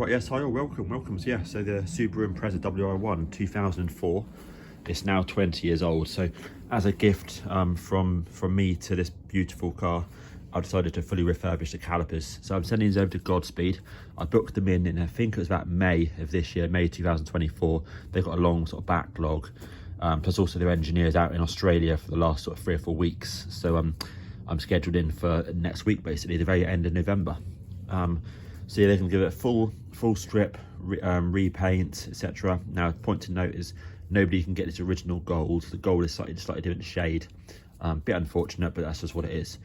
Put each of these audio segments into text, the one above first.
Right, yes, hi, welcome. So, yeah, so the Subaru Impreza WI1 2004, it's now 20 years old. So as a gift from me to this beautiful car, I decided to fully refurbish the calipers. So I'm sending these over to Godspeed. I booked them in I think it was about May of this year, May 2024. They've got a long sort of backlog. Plus also their engineers out in Australia for the last sort of 3 or 4 weeks. So I'm scheduled in for next week, basically, the very end of November. So yeah, they can give it a full strip, repaint, etc. Now, point to note is nobody can get this original gold. The gold is slightly different shade. Bit unfortunate, but that's just what it is.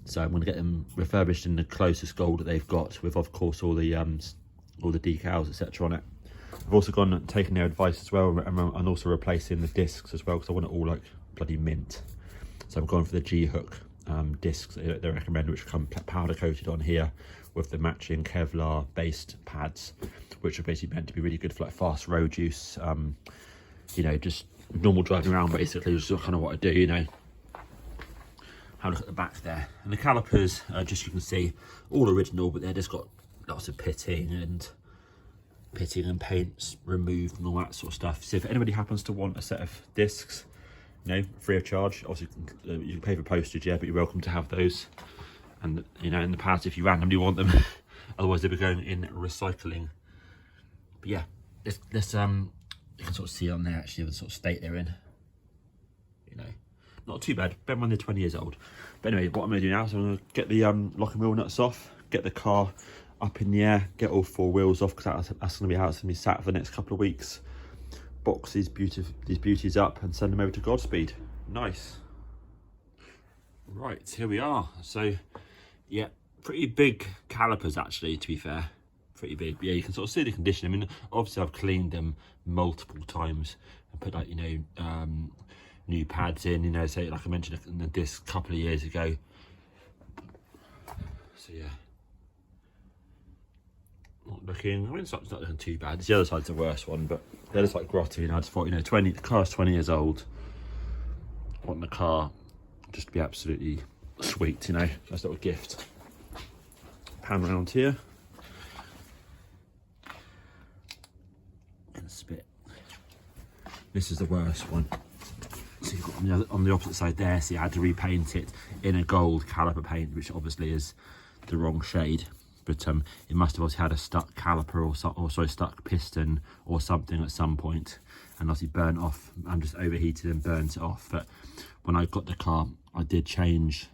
So I'm going to get them refurbished in the closest gold that they've got, with of course all the decals, etc. on it. I've also gone and taken their advice as well, and also replacing the discs as well, because I want it all like bloody mint. So I'm going for the G-hook discs they recommend, which come powder coated on here with the matching Kevlar based pads, which are basically meant to be really good for like fast road use. You know, just normal driving around basically, which is kind of what I do, you know. Have a look at the back there. And the calipers, just you can see, all original, but they've just got lots of pitting and paints removed and all that sort of stuff. So if anybody happens to want a set of discs, you know, free of charge, obviously you can pay for postage, yeah, but you're welcome to have those. And you know, in the past, if you randomly want them, otherwise they'll be going in recycling. But yeah, this you can sort of see on there actually the sort of state they're in. You know, not too bad. Bear in mind they're 20 years old. But anyway, what I'm going to do now is I'm going to get the lock and wheel nuts off, get the car up in the air, get all 4 wheels off, because that's going to be how it's going to be sat for the next couple of weeks. Box these beauties up and send them over to Godspeed. Nice. Right, here we are. So yeah, pretty big calipers actually, to be fair. Pretty big. Yeah, you can sort of see the condition. I mean, obviously I've cleaned them multiple times and put, like, you know, new pads in, you know, so like I mentioned in the disc a couple of years ago. So yeah, not looking, I mean, it's not looking too bad. The other side's the worst one, but they're just like grotty, and I just thought, you know, the car's 20 years old. I want the car just to be absolutely sweet, you know, nice little gift. Pan around here. And spit. This is the worst one. So you've got on the opposite side there, so you had to repaint it in a gold caliper paint, which obviously is the wrong shade. But it must have also had a stuck caliper or stuck piston or something at some point, and obviously burnt off. I'm just overheated and burnt it off. But when I got the car, I did change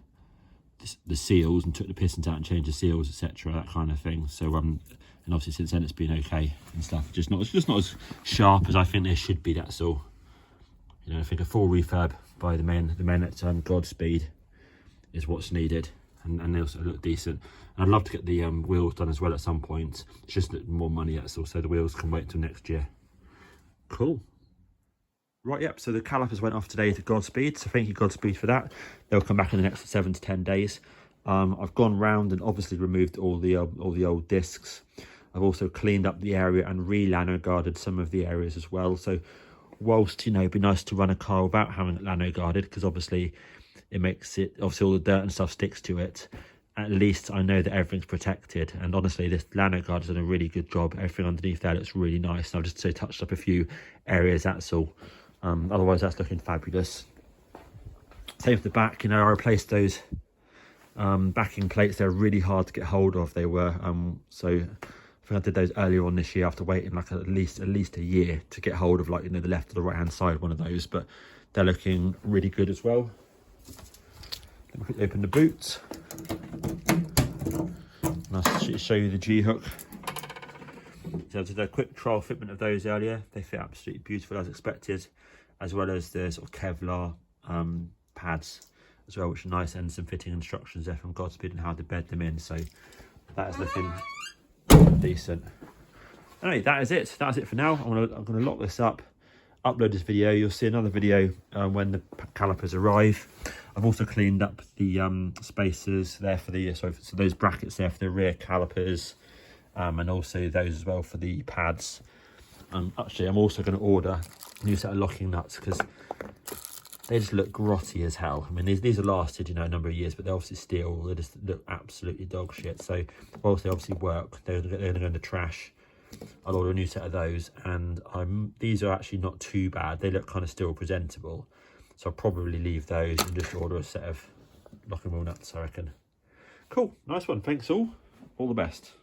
the seals and took the pistons out and changed the seals, etc., that kind of thing. So and obviously since then it's been okay and stuff. It's just not as sharp as I think they should be. That's all. You know, I think a full refurb by the men at Godspeed is what's needed, and they also look decent. And I'd love to get the wheels done as well at some point. It's just more money, that's all, so the wheels can wait until next year. Cool. Right, yep, so the calipers went off today to Godspeed, so thank you Godspeed for that. They'll come back in the next 7 to 10 days. I've gone round and obviously removed all the old discs. I've also cleaned up the area and re-lano guarded some of the areas as well. So whilst, you know, it'd be nice to run a car without having it lano guarded, because obviously it makes it, obviously all the dirt and stuff sticks to it, at least I know that everything's protected. And honestly, this lano guard has done a really good job. Everything underneath there looks really nice, and I've just touched up a few areas, that's all. Otherwise that's looking fabulous. Same for the back, you know, I replaced those backing plates. They're really hard to get hold of, they were, so I think I did those earlier on this year after waiting like at least a year to get hold of, like, you know, the left or the right hand side one of those, but they're looking really good as well. Let me quickly open the boot. And I'll show you the G-hook. So I did a quick trial fitment of those earlier. They fit absolutely beautiful as expected, as well as the sort of Kevlar pads as well, which are nice, and some fitting instructions there from Godspeed and how to bed them in. So that is looking decent. Anyway, that is it. That's it for now. I'm gonna lock this up, upload this video. You'll see another video when the calipers arrive. I've also cleaned up the spacers there for the so those brackets there for the rear calipers, and also those as well for the pads. Actually, I'm also going to order a new set of locking nuts, because they just look grotty as hell. I mean, these have lasted, you know, a number of years, but they're obviously steel. They just look absolutely dog shit. So whilst they obviously work, they're going to go in the trash. I'll order a new set of those, and these are actually not too bad. They look kind of still presentable, so I'll probably leave those and just order a set of lock and wheel nuts, I reckon. Cool, nice one. Thanks all the best.